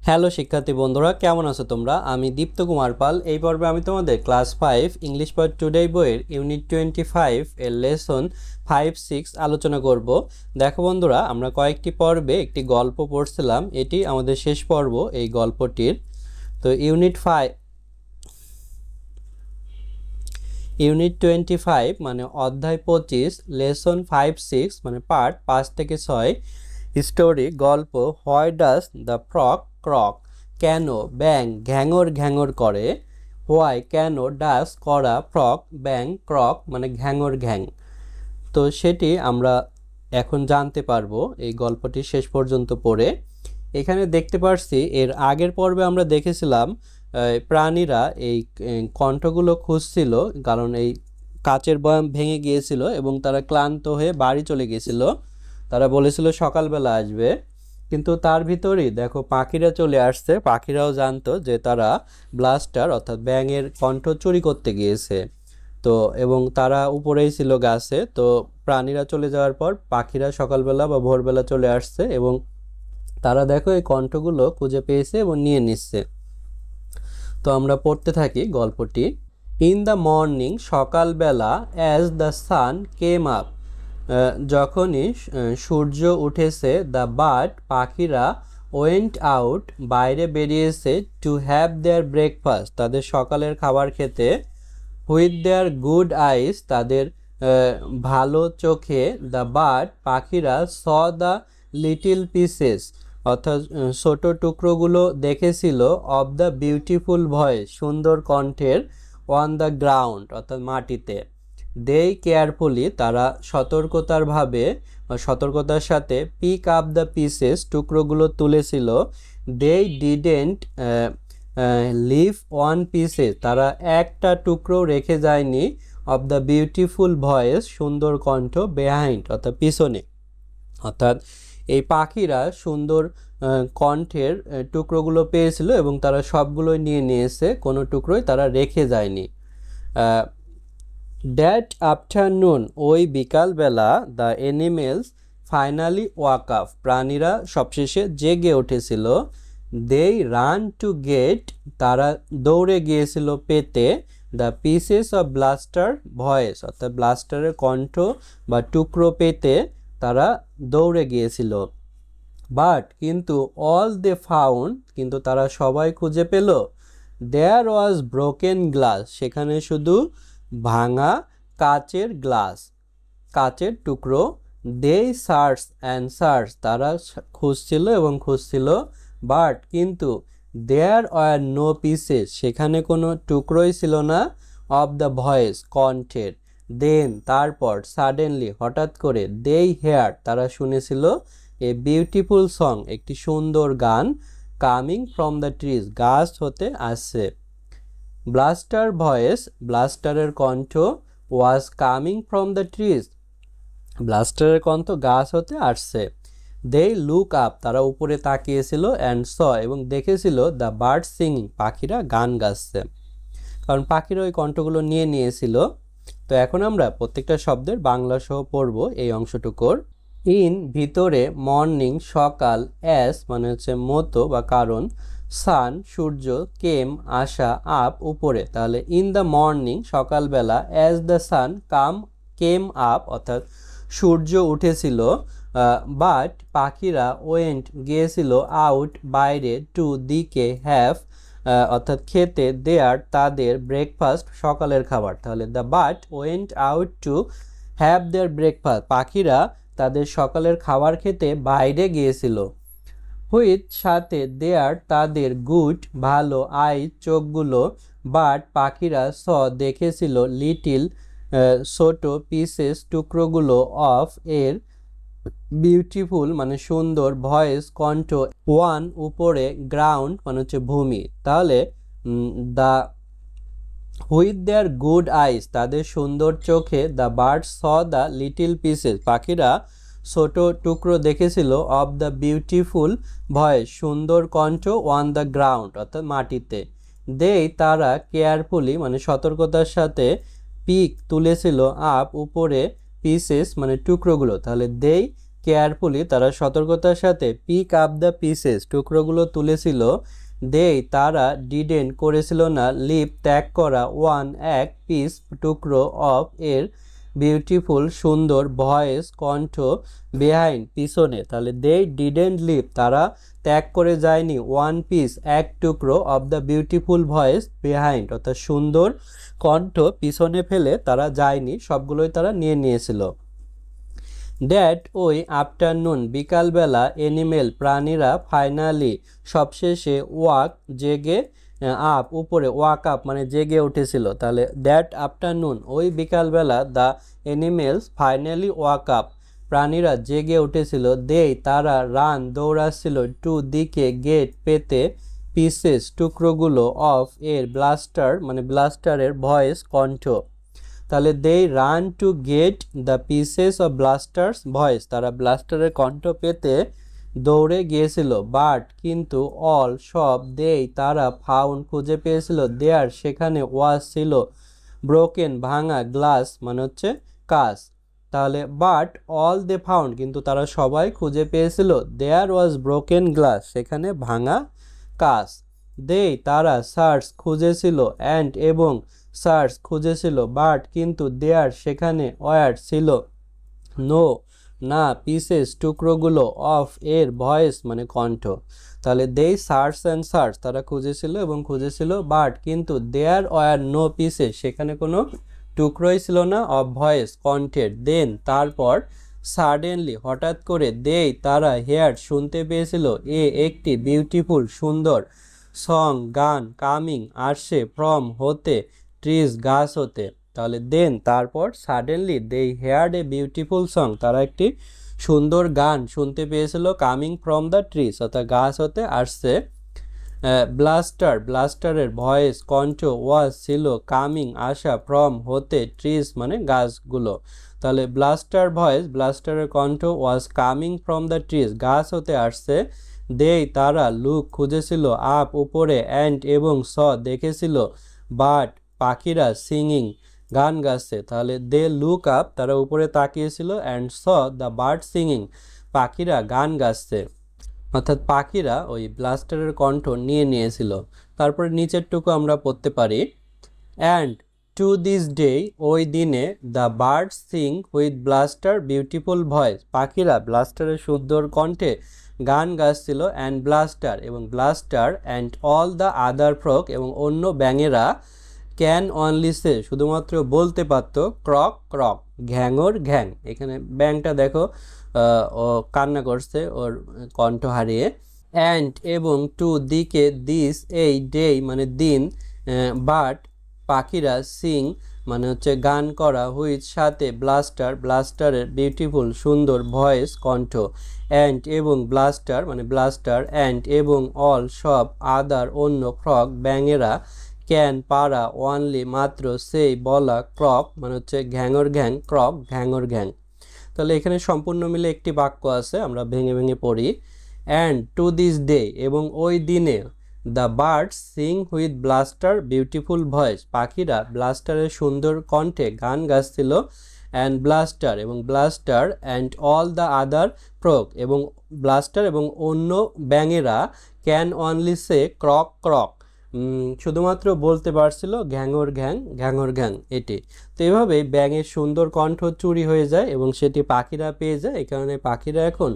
Hello শিক্ষার্থী বন্ধুরা, কেমন আছো তোমরা? আমি দীপ্ত কুমার পাল। এই পর্বে আমি তোমাদের ক্লাস 5 ইংলিশ ফর টুডে বইয়ের ইউনিট 25 এর লেসন 5-6 আলোচনা করব। দেখো বন্ধুরা, আমরা কয়েকটি পর্বে একটি গল্প পড়ছিলাম, এটি আমাদের শেষ পর্ব এই গল্পটির। তো ইউনিট 25 মানে অধ্যায় 25, লেসন 5-6 মানে পার্ট 5 থেকে 6, স্টোরি গল্প। Why does the frog croak, কেন ব্যাং ঘ্যাঙর ঘ্যাঙর করে। হোয়াই কেন ডাজ করা, ফ্রগ ব্যাং ক্রক মানে ঘ্যাঙর ঘ্যাং। তো সেটি আমরা এখন জানতে পারবো এই গল্পটি শেষ পর্যন্ত পড়ে। এখানে দেখতে পারছি এর আগের পর্বে আমরা দেখেছিলাম প্রাণীরা এই কণ্ঠগুলো খুঁজছিল, কারণ এই কাচের বয়াম ভেঙে গিয়েছিল এবং তারা ক্লান্ত হয়ে বাড়ি চলে গিয়েছিল। তারা বলেছিল সকালবেলা আসবে, কিন্তু তার ভিতরেই দেখো পাখিরা চলে আসছে। পাখিরাও জানতো যে তারা ব্লাস্টার অর্থাৎ ব্যাঙের কণ্ঠ চুরি করতে গিয়েছে। তো এবং তারা উপরেই ছিল গাছে। তো প্রাণীরা চলে যাওয়ার পর পাখিরা সকালবেলা বা ভোরবেলা চলে আসছে এবং তারা দেখো এই কণ্ঠগুলো খুঁজে পেয়েছে এবং নিয়ে নিচ্ছে। তো আমরা পড়তে থাকি গল্পটি। ইন দ্য মর্নিং, সকালবেলা, as the sun came up, যখনই সূর্য উঠেছে, দ্য বার্ড পাখিরা, ওয়েন্ট আউট বাইরে বেরিয়েছে, টু হ্যাভ দেয়ার ব্রেকফাস্ট তাদের সকালের খাবার খেতে, হুইথ দেয়ার গুড আইস তাদের ভালো চোখে, দ্য বার্ড পাখিরা, স দ্য লিটিল পিসেস অর্থাৎ ছোট টুকরোগুলো দেখেছিল, অফ দ্য বিউটিফুল ভয়েস সুন্দর কণ্ঠের, অন দ্য গ্রাউন্ড অর্থাৎ মাটিতে, দে কেয়ারফুলি তারা সতর্কতার সাথে, পিক আপ দ্য পিসেস টুকরোগুলো তুলেছিল, they didn't leave one pieces তারা একটা টুকরো রেখে যায়নি, অফ দ্য বিউটিফুল ভয়েস সুন্দর কণ্ঠ, বিহাইন্ড অর্থাৎ পিছনে। অর্থাৎ এই পাখিরা সুন্দর কণ্ঠের টুকরোগুলো পেয়েছিল এবং তারা সবগুলোই নিয়ে নিয়েছে, কোনো টুকরোই তারা রেখে যায়নি। দ্যাট আফটারনুন ওই বিকালবেলা, the animals finally walk up প্রাণীরা সবশেষে জেগে উঠেছিল, দে রান টু গেট তারা দৌড়ে গিয়েছিল পেতে, the pieces of blaster voice অর্থাৎ ব্লাস্টারের কণ্ঠ বা টুকরো পেতে তারা দৌড়ে গিয়েছিল। বাট কিন্তু, অল দে ফাউন্ড কিন্তু তারা সবাই খুঁজে পেল, দেয়ার ওয়াজ ব্রোকেন গ্লাস সেখানে শুধু ভাঙা কাচের গ্লাস, কাচের টুকরো, দে সার্চ অ্যান্ড সার্চ তারা খুঁজছিল, বাট কিন্তু, দেয়ার ওয়ার নো পিসেস সেখানে কোনো টুকরোই ছিল না, অফ দ্য ভয়েস কণ্ঠের, দেন তারপর, সাডেনলি হঠাৎ করে, দে হেয়ার তারা শুনেছিল, এ বিউটিফুল সং একটি সুন্দর গান, কামিং ফ্রম দ্য ট্রিজ গাছ হতে আসছে, ব্লাস্টার ভয়েস ব্লাস্টারের কণ্ঠ, was coming from the trees ব্লাস্টারের কণ্ঠ গাছ হতে আসছে, দে লুক আপ তারা উপরে তাকিয়েছিল, অ্যান্ড স এবং দেখেছিল, দ্য বার্ড সিঙ্গিং পাখিরা গান গাচ্ছে, কারণ পাখিরা ওই কণ্ঠগুলো নিয়ে নিয়েছিল। তো এখন আমরা প্রত্যেকটা শব্দের বাংলা সহ পড়ব এই অংশটুকুর। ইন ভিতরে, মর্নিং সকাল, অ্যাস মানে হচ্ছে মতো বা কারণ, সান সূর্য, কেম আসা, আপ উপরে, তাহলে ইন দ্য মর্নিং সকালবেলা, as the sun came up অর্থাৎ সূর্য উঠেছিল, বাট পাখিরা, ওয়েন্ট গিয়েছিল, আউট বাইরে, টু দিকে, হ্যাভ অর্থাৎ খেতে, দেয়ার তাদের, ব্রেকফাস্ট সকালের খাবার, তাহলে the but went out to have their breakfast পাখিরা তাদের সকালের খাবার খেতে বাইরে গিয়েছিল, হুইথ সাথে, দেয়ার তাদের, গুড ভালো, আই চোখগুলো, বাট পাখিরা, স দেখেছিল, লিটিল ছোট, পিসেস টুকরোগুলো, অফ এর, বিউটিফুল মানে সুন্দর, ভয়েস কণ্ঠ, ওয়ান উপরে, গ্রাউন্ড মানে হচ্ছে ভূমি, তাহলে দ্য হুইথ দেয়ার গুড আইস তাদের সুন্দর চোখে, the bird saw the little pieces পাখিরা ছোট টুকরো দেখেছিল, অফ দ্য বিউটিফুল ভয়েস সুন্দর কণ্ঠ, অন দ্য গ্রাউন্ড অর্থাৎ মাটিতে, দে তারা, কেয়ারফুলি মানে সতর্কতার সাথে, পিক তুলেছিল, আপ উপরে, পিসেস মানে টুকরোগুলো, তাহলে দে কেয়ারফুলি তারা সতর্কতার সাথে পিক আপ দ্য পিসেস টুকরোগুলো তুলেছিল, তারা ডিডেন্ট করেছিল না লিভ ত্যাগ করা এক পিস টুকরো অফ এর বিউটিফুল সুন্দর ভয়েস কণ্ঠ বিহাইন্ড পিছনে। তাহলে ডিডেন্ট লিভ তারা ত্যাগ করে যায়নি ওয়ান পিস এক টুকরো of the beautiful voice behind, অর্থাৎ সুন্দর কণ্ঠ পিছনে ফেলে তারা যায়নি, সবগুলোই তারা নিয়ে নিয়েছিল। দ্যাট ওই আফটারনুন বিকালবেলা এনিমেল প্রাণীরা ফাইনালি সবশেষে জেগে আপ উপরে ওয়াক আপ মানে জেগে উঠেছিল। তাহলে দ্যাট আফটারনুন ওই বিকালবেলা the animals finally walk up প্রাণীরা জেগে উঠেছিল, তারা রান দৌড়াচ্ছিল টু দিকে গেট পেতে পিসেস টুকরোগুলো অফ এর ব্লাস্টার মানে ব্লাস্টারের ভয়েস কণ্ঠ। তাহলে run to get the pieces of Blasters voice, তারা ব্লাস্টারের কণ্ঠ পেতে দৌড়ে গিয়েছিল। বাট কিন্তু অল সব তারা ফাউন্ড খুঁজে পেয়েছিল দেয়ার সেখানে ছিল ব্রোকেন ভাঙা গ্লাস মানে হচ্ছে কাঁচ। তাহলে বাট অল ফাউন্ড কিন্তু তারা সবাই খুঁজে পেয়েছিল দেয়ার ব্রোকেন গ্লাস সেখানে ভাঙা কাঁচ। তারা সার্চ খুঁজেছিল অ্যান্ড এবং সার্চ খুঁজেছিল বাট কিন্তু দেয়ার সেখানে ছিল নো না পিসেস টুকরোগুলো অফ এর ভয়েস মানে কণ্ঠ। তাহলে সার্চ অ্যান্ড সার্চ তারা খুঁজেছিল এবং খুঁজেছিল বাট কিন্তু দেয়ার নো পিসেস সেখানে কোনো টুকরোই ছিল না অফ ভয়েস কণ্ঠের। তারপর সাডেনলি হঠাৎ করে তারা হেয়ার শুনতে পেয়েছিল একটি বিউটিফুল সুন্দর সং গান কামিং আসছে ফ্রম হতে ট্রিজ গাছ হতে। তাহলে তারপর suddenly heard a beautiful song তারা একটি সুন্দর গান শুনতে পেয়েছিল কামিং ফ্রম দ্য ট্রিজ অর্থাৎ গাছ হতে আসছে। ব্লাস্টারের ভয়েস কণ্ঠ ছিল কামিং আসা ফ্রম হতে ট্রিজ মানে গাছগুলো। তাহলে ব্লাস্টারের কণ্ঠ কামিং ফ্রম দ্য ট্রিজ গাছ হতে আসছে। তারা লুক খুঁজেছিল আপ উপরে অ্যান্ড এবং দেখেছিল বাট পাখিরা সিঙ্গিং গান গাচ্ছে। তাহলে লুক আপ তারা উপরে তাকিয়েছিল অ্যান্ড দ্য বার্ড সিঙ্গিং পাখিরা গান গাচ্ছে, অর্থাৎ পাখিরা ওই ব্লাস্টারের কণ্ঠ নিয়ে নিয়েছিল। তারপরে নিচেরটুকু আমরা পড়তে পারি অ্যান্ড টু দিস ডে ওই দিনে the bird sing with blaster beautiful voice পাখিরা ব্লাস্টারের সুন্দর কণ্ঠে গান গাচ্ছিল and blaster and all the other frog এবং অন্য ব্যাঙেরা ক্যান অনলি সে শুধুমাত্র বলতে পারতো ক্রক ক্রক ঘ্যাঙর ঘ্যাং। এখানে ব্যাঙটা দেখো ও কান্না করছে ওর কণ্ঠ হারিয়ে। অ্যান্ড এবং টু দিকে দিস এই ডে মানে দিন, বাট পাখিরা সিং মানে হচ্ছে গান করা হুইচ সাথে ব্লাস্টারের বিউটিফুল সুন্দর ভয়েস কণ্ঠ। অ্যান্ড এবং ব্লাস্টার অ্যান্ড এবং অল সব আদার অন্য ফ্রক ব্যাঙেরা ক্যান পারা অনলি মাত্র সেই বলা ক্রক মানে হচ্ছে ঘ্যাঙর ঘ্যাং ক্রক ঘ্যাঙর ঘ্যাং। তাহলে এখানে সম্পূর্ণ মিলে একটি বাক্য আছে, আমরা ভেঙে ভেঙে পড়ি। অ্যান্ড টু দিস ডে এবং ওই দিনে the birds sing with blaster beautiful voice পাখিরা ব্লাস্টারের সুন্দর কণ্ঠে গান গাচ্ছিল। And blaster and all the other frog এবং ব্লাস্টার এবং অন্য ব্যাঙেরা can only say croak croak শুধুমাত্র বলতে পারছিল ঘ্যাঙর ঘ্যাং এটি। তো এভাবেই ব্যাঙের সুন্দর কণ্ঠ চুরি হয়ে যায় এবং সেটি পাখিরা পেয়ে যায়। এই কারণে পাখিরা এখন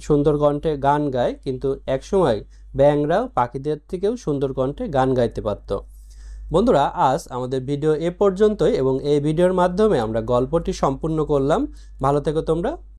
সুন্দর কণ্ঠে গান গায়, কিন্তু একসময় ব্যাঙরাও পাখিদের থেকেও সুন্দর কণ্ঠে গান গাইতে পারত। বন্ধুরা, আজ আমাদের ভিডিও এ পর্যন্তই এবং এই ভিডিওর মাধ্যমে আমরা গল্পটি সম্পূর্ণ করলাম। ভালো থেকো তোমরা।